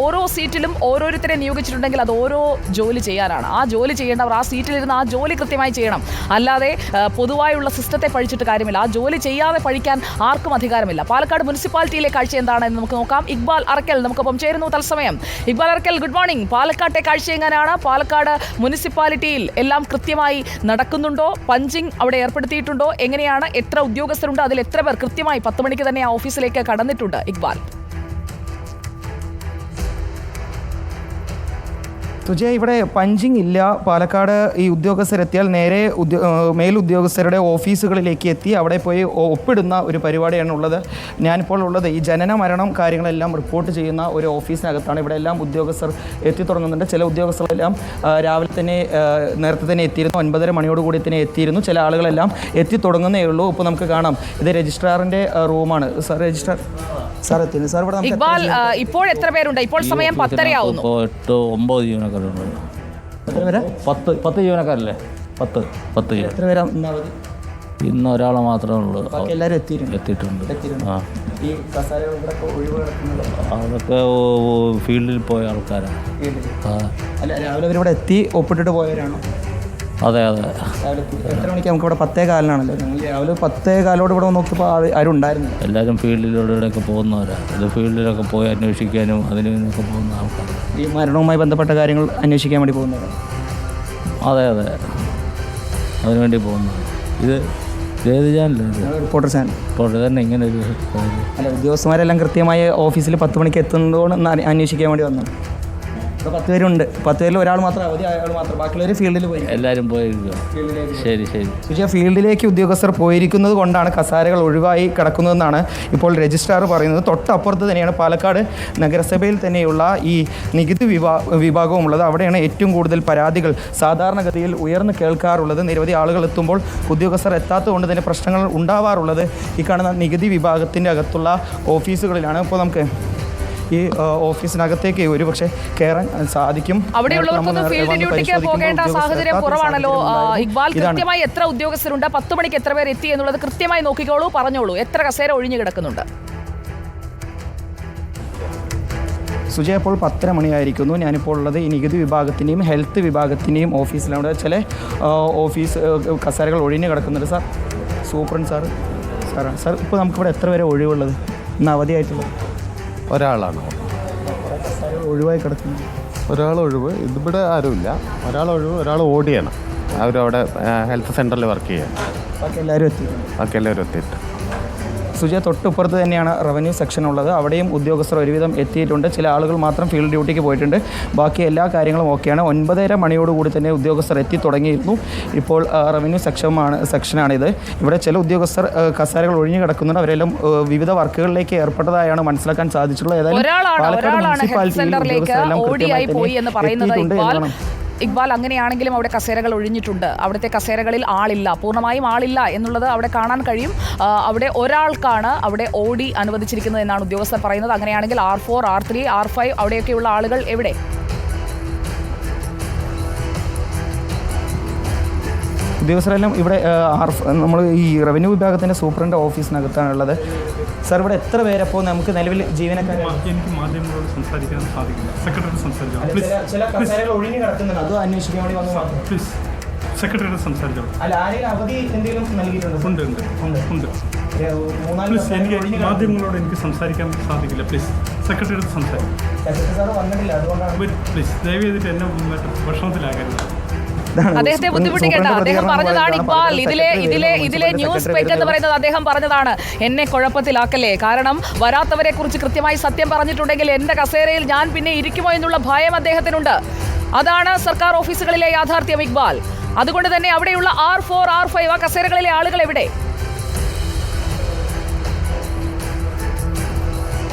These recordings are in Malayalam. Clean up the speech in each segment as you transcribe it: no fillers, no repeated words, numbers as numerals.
ഓരോ സീറ്റിലും ഓരോരുത്തരെ നിയോഗിച്ചിട്ടുണ്ടെങ്കിൽ അത് ഓരോ ജോലി ചെയ്യാനാണ്. ആ ജോലി ചെയ്യേണ്ടവർ ആ സീറ്റിലിരുന്ന് ആ ജോലി കൃത്യമായി ചെയ്യണം. അല്ലാതെ പൊതുവായുള്ള സിസ്റ്റത്തെ പഴിച്ചിട്ട് കാര്യമില്ല. ആ ജോലി ചെയ്യാതെ പഴിക്കാൻ ആർക്കും അധികാരമില്ല. പാലക്കാട് മുനിസിപ്പാലിറ്റിയിലെ കാഴ്ച എന്താണെന്ന് നമുക്ക് നോക്കാം. ഇക്ബാൽ അറക്കൽ നമുക്കൊപ്പം ചേരുന്നു തത്സമയം. Iqbal Arakkal, good morning. പാലക്കാട്ടെ കാഴ്ച എങ്ങനെയാണ്? പാലക്കാട് മുനിസിപ്പാലിറ്റിയിൽ എല്ലാം കൃത്യമായി നടക്കുന്നുണ്ടോ? പഞ്ചിങ് അവിടെ ഏർപ്പെടുത്തിയിട്ടുണ്ടോ? എങ്ങനെയാണ്? എത്ര ഉദ്യോഗസ്ഥരുണ്ട്? അതിൽ എത്ര പേർ കൃത്യമായി 10 മണിക്ക് തന്നെ ആ ഓഫീസിലേക്ക് കടന്നിട്ടുണ്ട്? ഇക്ബാൽ. സുജയ, ഇവിടെ പഞ്ചിങ് ഇല്ല. പാലക്കാട് ഈ ഉദ്യോഗസ്ഥരെത്തിയാൽ നേരെ മേലുദ്യോഗസ്ഥരുടെ ഓഫീസുകളിലേക്ക് എത്തി അവിടെ പോയി ഒപ്പിടുന്ന ഒരു പരിപാടിയാണ് ഉള്ളത്. ഞാനിപ്പോൾ ഉള്ളത് ഈ ജനന മരണം കാര്യങ്ങളെല്ലാം റിപ്പോർട്ട് ചെയ്യുന്ന ഒരു ഓഫീസിനകത്താണ്. ഇവിടെ എല്ലാം ഉദ്യോഗസ്ഥർ എത്തിത്തുടങ്ങുന്നുണ്ട്. ചില ഉദ്യോഗസ്ഥരെല്ലാം രാവിലെ തന്നെ നേരത്തെ തന്നെ എത്തിയിരുന്നു. 9:30 മണിയോടുകൂടി തന്നെ എത്തിയിരുന്നു. ചില ആളുകളെല്ലാം എത്തിത്തുടങ്ങുന്നേ ഉള്ളൂ. ഇപ്പോൾ നമുക്ക് കാണാം, ഇത് രജിസ്ട്രാറിൻ്റെ റൂമാണ്. സാർ, രജിസ്ട്രാർ സാർ എത്തിയിരുന്നു. സാർ, ഇവിടെ ഇക്ബാൽ, ഇപ്പോൾ എത്ര പേരുണ്ട്? ഇപ്പോൾ സമയം 10:30 ആവുന്നു. 9 ജീവനക്കാരുണ്ട്. 10 ജീവനക്കാരല്ലേ? 10 എത്ര പേരാ? ഇന്ന് ഒരാളെ മാത്രമേ ഉള്ളൂ. എല്ലാവരും എത്തിയിട്ടുണ്ട്. ഈ അതൊക്കെ ഫീൽഡിൽ പോയ ആൾക്കാരാണ്. രാവിലെ അവരിവിടെ എത്തി ഒപ്പിട്ടിട്ട് പോയവരാണോ? അതെ. എത്ര മണിക്ക്? നമുക്ക് ഇവിടെ 10:15 ഞങ്ങൾ രാവിലെ 10:15 ഇവിടെ നോക്കിയപ്പോൾ ആരും ഉണ്ടായിരുന്നു. എല്ലാവരും ഫീൽഡിലൂടെയൊക്കെ പോകുന്നവരാണ്. ഇത് ഫീൽഡിലൊക്കെ പോയി അന്വേഷിക്കാനും അതിനൊക്കെ പോകുന്ന ആൾക്കാർ. ഈ മരണവുമായി ബന്ധപ്പെട്ട കാര്യങ്ങൾ അന്വേഷിക്കാൻ വേണ്ടി പോകുന്നവരാണ്. അതെ, അതിനുവേണ്ടി പോകുന്നത്. ഇത് ഏത് ചാനലാണ്? Reporter channel. റിപ്പോർട്ടർ തന്നെ ഇങ്ങനെ ഒരു അല്ല, ഉദ്യോഗസ്ഥന്മാരെല്ലാം കൃത്യമായി ഓഫീസിൽ 10 മണിക്ക് എത്തുന്നതോടെ അന്വേഷിക്കാൻ വേണ്ടി വന്നു. ഇപ്പോൾ 10 പേരുണ്ട്. 10 പേരിൽ ഒരാൾ മാത്രം അവധി, അയാൾ മാത്രം. ബാക്കിയുള്ളവർ ഫീൽഡിൽ പോയി. എല്ലാവരും പോയിരിക്കുക. ശരി. പക്ഷേ ഫീൽഡിലേക്ക് ഉദ്യോഗസ്ഥർ പോയിരിക്കുന്നത് കൊണ്ടാണ് കസാരകൾ ഒഴിവായി കിടക്കുന്നതെന്നാണ് ഇപ്പോൾ രജിസ്ട്രാർ പറയുന്നത്. തൊട്ടപ്പുറത്ത് തന്നെയാണ് പാലക്കാട് നഗരസഭയിൽ തന്നെയുള്ള ഈ നികുതി വിഭാഗവും ഉള്ളത്. അവിടെയാണ് ഏറ്റവും കൂടുതൽ പരാതികൾ സാധാരണഗതിയിൽ ഉയർന്നു കേൾക്കാറുള്ളത്. നിരവധി ആളുകൾ എത്തുമ്പോൾ ഉദ്യോഗസ്ഥർ എത്താത്തതുകൊണ്ട് തന്നെ പ്രശ്നങ്ങൾ ഉണ്ടാവാറുള്ളത് ഈ കാണുന്ന നികുതി വിഭാഗത്തിൻ്റെ അകത്തുള്ള ഓഫീസുകളിലാണ്. ഇപ്പോൾ നമുക്ക് ഈ ഓഫീസിനകത്തേക്ക് ഒരു പക്ഷേ കയറാൻ സാധിക്കും. അവിടെയുള്ളവർക്കൊന്നും ഫീൽഡ് ഡ്യൂട്ടിക്ക് പോകേണ്ട സാഹചര്യം കുറവാണല്ലോ. ഇക്ബാൽ, കൃത്യമായി എത്ര ഉദ്യോഗസ്ഥരുണ്ട്? 10 മണിക്ക് എത്ര പേർ എത്തി എന്നുള്ളത് കൃത്യമായി നോക്കിക്കോളൂ, പറഞ്ഞോളൂ. എത്ര കസേര ഒഴിഞ്ഞു കിടക്കുന്നുണ്ട്? സുജയ, ഇപ്പോൾ 10:30 മണിയായിരിക്കുന്നു. ഞാനിപ്പോൾ ഉള്ളത് ഈ നികുതി വിഭാഗത്തിൻ്റെയും ഹെൽത്ത് വിഭാഗത്തിൻ്റെയും ഓഫീസിലാണ്. ചില ഓഫീസ് കസേരകൾ ഒഴിഞ്ഞു കിടക്കുന്നുണ്ട്. സാർ, സൂപ്രണ്ട് സാർ, ഇപ്പോൾ നമുക്കിവിടെ എത്ര പേരെ ഒഴിവുള്ളത്? ഇന്ന് അവധിയായിട്ടുള്ളത് ഒരാളാണ്. ഒഴിവായി കിടക്കുന്നത് ഒരാൾ ഒഴിവ്. ഇതിവിടെ ആരുമില്ല. ഒരാൾ ഓടിയാണ്. അവരവിടെ ഹെൽത്ത് സെൻ്ററിൽ വർക്ക് ചെയ്യാണ്. ബാക്കി എല്ലാവരും എത്തിയിട്ട് സുജയ, തൊട്ടുപ്പുറത്ത് തന്നെയാണ് റവന്യൂ സെക്ഷൻ ഉള്ളത്. അവിടെയും ഉദ്യോഗസ്ഥർ ഒരുവിധം എത്തിയിട്ടുണ്ട്. ചില ആളുകൾ മാത്രം ഫീൽഡ് ഡ്യൂട്ടിക്ക് പോയിട്ടുണ്ട്. ബാക്കി എല്ലാ കാര്യങ്ങളും ഓക്കെയാണ്. 9:30 മണിയോടുകൂടി തന്നെ ഉദ്യോഗസ്ഥർ എത്തി തുടങ്ങിയിരുന്നു. ഇപ്പോൾ റവന്യൂ സെക്ഷനാണിത്. ഇവിടെ ചില ഉദ്യോഗസ്ഥർ കസേരകൾ ഒഴിഞ്ഞു കിടക്കുന്നുണ്ട്. അവരെല്ലാം വിവിധ വർക്കുകളിലേക്ക് ഏർപ്പെട്ടതായാണ് മനസ്സിലാക്കാൻ സാധിച്ചിട്ടുള്ളത്. ഏതായാലും പാലക്കാട് മുനിസിപ്പാലിറ്റിയിൽ ഉദ്യോഗസ്ഥരെല്ലാം കൃത്യമായി എത്തിയിട്ടുണ്ട്. ഇക്ബാൽ, അങ്ങനെയാണെങ്കിലും അവിടെ കസേരകൾ ഒഴിഞ്ഞിട്ടുണ്ട്. അവിടുത്തെ കസേരകളിൽ ആളില്ല, പൂർണ്ണമായും ആളില്ല എന്നുള്ളത് അവിടെ കാണാൻ കഴിയും. അവിടെ ഒരാൾക്കാണ് അവിടെ ഓടി അനുവദിച്ചിരിക്കുന്നത് എന്നാണ് ഉദ്യോഗസ്ഥർ പറയുന്നത്. അങ്ങനെയാണെങ്കിൽ R4, R3, R5 അവിടെയൊക്കെയുള്ള ആളുകൾ എവിടെ? ഉദ്യോഗസ്ഥരെല്ലാം ഇവിടെ നമ്മൾ ഈ റവന്യൂ വിഭാഗത്തിൻ്റെ സൂപ്രണ്ട് ഓഫീസിനകത്താണുള്ളത്. സാർ, ഇവിടെ എത്ര പേരപ്പോൾ നമുക്ക് നിലവിൽ ജീവനക്കാർ? എനിക്ക് മാധ്യമങ്ങളോട് സംസാരിക്കാൻ സാധിക്കില്ല. സെക്രട്ടറി സംസാരിക്കാം. ചില കസേരകൾ ഒഴിഞ്ഞു കിടക്കുന്നുണ്ട്. അത് അന്വേഷിക്കാൻ വേണ്ടി വന്നു. പ്ലീസ്, സെക്രട്ടറിയോട് സംസാരിച്ചോളൂ. അല്ല, ആരെങ്കിലും അവധി എന്തെങ്കിലും നൽകിയിട്ടുണ്ടോ? ഉണ്ട്. പ്ലീസ്, എനിക്ക് മാധ്യമങ്ങളോട് എനിക്ക് സംസാരിക്കാൻ സാധിക്കില്ല. പ്ലീസ്, സെക്രട്ടറിയോട് സംസാരിക്കും. സെക്രട്ടറി സാർ വന്നിട്ടില്ല, അതുകൊണ്ടാണ്. പ്ലീസ്, ദയവ് ചെയ്തിട്ട് എന്നെ ഭക്ഷണത്തിലാകരുത്. അദ്ദേഹത്തെ ബുദ്ധിമുട്ടിക്കേണ്ട. അദ്ദേഹം പറഞ്ഞതാണ് ഇക്ബാൽ, ഇതിലെ ന്യൂസ് പേക്ക് എന്ന് പറയുന്നത് അദ്ദേഹം പറഞ്ഞതാണ്. എന്നെ കുഴപ്പത്തിലാക്കല്ലേ, കാരണം വരാത്തവരെ കുറിച്ച് കൃത്യമായി സത്യം പറഞ്ഞിട്ടുണ്ടെങ്കിൽ എന്റെ കസേരയിൽ ഞാൻ പിന്നെ ഇരിക്കുമോ എന്നുള്ള ഭയം അദ്ദേഹത്തിനുണ്ട്. അതാണ് സർക്കാർ ഓഫീസുകളിലെ യാഥാർത്ഥ്യം ഇക്ബാൽ. അതുകൊണ്ട് തന്നെ അവിടെയുള്ള R4, R5 ആ കസേരകളിലെ ആളുകൾ എവിടെ?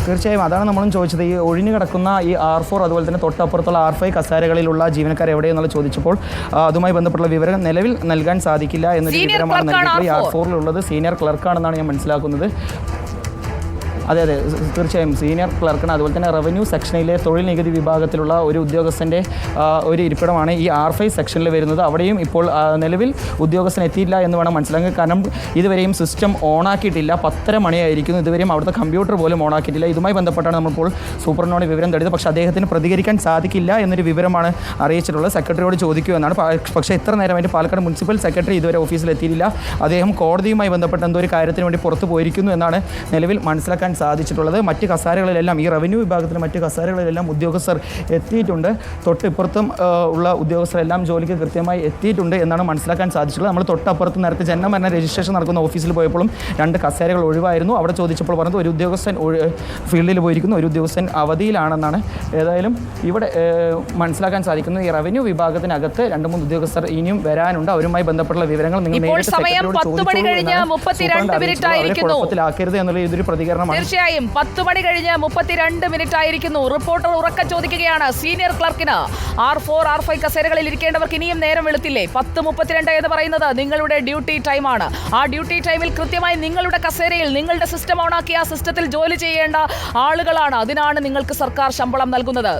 തീർച്ചയായും അതാണ് നമ്മളും ചോദിച്ചത്. ഈ ഒഴിഞ്ഞു കിടക്കുന്ന ഈ R4 അതുപോലെ തന്നെ തൊട്ടപ്പുറത്തുള്ള R5 കസേരകളിലുള്ള ജീവനക്കാർ എവിടെയെന്നുള്ള ചോദിച്ചപ്പോൾ അതുമായി ബന്ധപ്പെട്ടുള്ള വിവരം നിലവിൽ നൽകാൻ സാധിക്കില്ല എന്നൊരു വിവരമാണ് നൽകിയിട്ടുള്ളത്. ഈ R4-ലുള്ളത് സീനിയർ ക്ലർക്കാണെന്നാണ് ഞാൻ മനസ്സിലാക്കുന്നത്. അതെ അതെ, തീർച്ചയായും സീനിയർ ക്ലർക്കാണ്. അതുപോലെ തന്നെ റവന്യൂ സെക്ഷനിലെ തൊഴിൽ നികുതി വിഭാഗത്തിലുള്ള ഒരു ഉദ്യോഗസ്ഥൻ്റെ ഒരു ഇരിപ്പിടമാണ് ഈ R5 സെക്ഷനിൽ വരുന്നത്. അവിടെയും ഇപ്പോൾ നിലവിൽ ഉദ്യോഗസ്ഥൻ എത്തിയില്ല എന്ന് വേണം മനസ്സിലാക്കാൻ. കാരണം ഇതുവരെയും സിസ്റ്റം ഓണാക്കിയിട്ടില്ല. 10:30 മണിയായിരിക്കുന്നു. ഇതുവരെയും അവിടുത്തെ കമ്പ്യൂട്ടർ പോലും ഓണാക്കിയിട്ടില്ല. ഇതുമായി ബന്ധപ്പെട്ടാണ് നമ്മളിപ്പോൾ സൂപ്രണ്ടിനോട് വിവരം തേടിയത്. പക്ഷേ അദ്ദേഹത്തിന് പ്രതികരിക്കാൻ സാധിക്കില്ല എന്നൊരു വിവരമാണ് അറിയിച്ചിട്ടുള്ളത്. സെക്രട്ടറിയോട് ചോദിക്കുമെന്നാണ്. പക്ഷേ ഇത്ര നേരമായിട്ട് പാലക്കാട് മുനിസിപ്പൽ സെക്രട്ടറി ഇതുവരെ ഓഫീസിൽ എത്തിയില്ല. അദ്ദേഹം കോടതിയുമായി ബന്ധപ്പെട്ട എന്തോ ഒരു കാര്യത്തിന് വേണ്ടി പുറത്തു പോയിരിക്കുന്നു എന്നാണ് നിലവിൽ മനസ്സിലാക്കാൻ സാധിച്ചിട്ടുള്ളത്. മറ്റ് കസാരകളിലെല്ലാം ഈ റവന്യൂ വിഭാഗത്തിലെ മറ്റ് കസാരകളിലെല്ലാം ഉദ്യോഗസ്ഥർ എത്തിയിട്ടുണ്ട്. തൊട്ടിപ്പുറത്തും ഉള്ള ഉദ്യോഗസ്ഥരെല്ലാം ജോലിക്ക് കൃത്യമായി എത്തിയിട്ടുണ്ട് എന്നാണ് മനസ്സിലാക്കാൻ സാധിച്ചിട്ടുള്ളത്. നമ്മൾ തൊട്ടപ്പുറത്ത് നേരത്തെ ജനനമരണ രജിസ്ട്രേഷൻ നടക്കുന്ന ഓഫീസിൽ പോയപ്പോഴും 2 കസേരകൾ ഒഴിവായിരുന്നു. അവിടെ ചോദിച്ചപ്പോൾ പറഞ്ഞത് ഒരു ഉദ്യോഗസ്ഥൻ ഫീൽഡിൽ പോയിരിക്കുന്നു, ഒരു ഉദ്യോഗസ്ഥൻ അവധിയിലാണെന്നാണ്. ഏതായാലും ഇവിടെ മനസ്സിലാക്കാൻ സാധിക്കുന്നത് ഈ റവന്യൂ വിഭാഗത്തിനകത്ത് 2-3 ഉദ്യോഗസ്ഥർ ഇനിയും വരാനുണ്ട്. അവരുമായി ബന്ധപ്പെട്ടുള്ള വിവരങ്ങൾ നിങ്ങൾ നേരിട്ട് സെക്രട്ടറിയോട് കുഴപ്പത്തിലാക്കരുത് എന്നുള്ള ഇതൊരു പ്രതികരണമാണ്. തീർച്ചയായും 10 മണി കഴിഞ്ഞ് 32 മിനിറ്റ് ആയിരിക്കുന്നു. റിപ്പോർട്ടർ ഉറക്കം ചോദിക്കുകയാണ് സീനിയർ ക്ലർക്കിന്. R4, R5 കസേരകളിൽ ഇരിക്കേണ്ടവർക്ക് ഇനിയും നേരം വെളുത്തില്ലേ? 10:32 എന്ന് പറയുന്നത് നിങ്ങളുടെ ഡ്യൂട്ടി ടൈമാണ്. ആ ഡ്യൂട്ടി ടൈമിൽ കൃത്യമായി നിങ്ങളുടെ കസേരയിൽ നിങ്ങളുടെ സിസ്റ്റം ഓണാക്കി ആ സിസ്റ്റത്തിൽ ജോലി ചെയ്യേണ്ട ആളുകളാണ്. അതിനാണ് നിങ്ങൾക്ക് സർക്കാർ ശമ്പളം നൽകുന്നത്.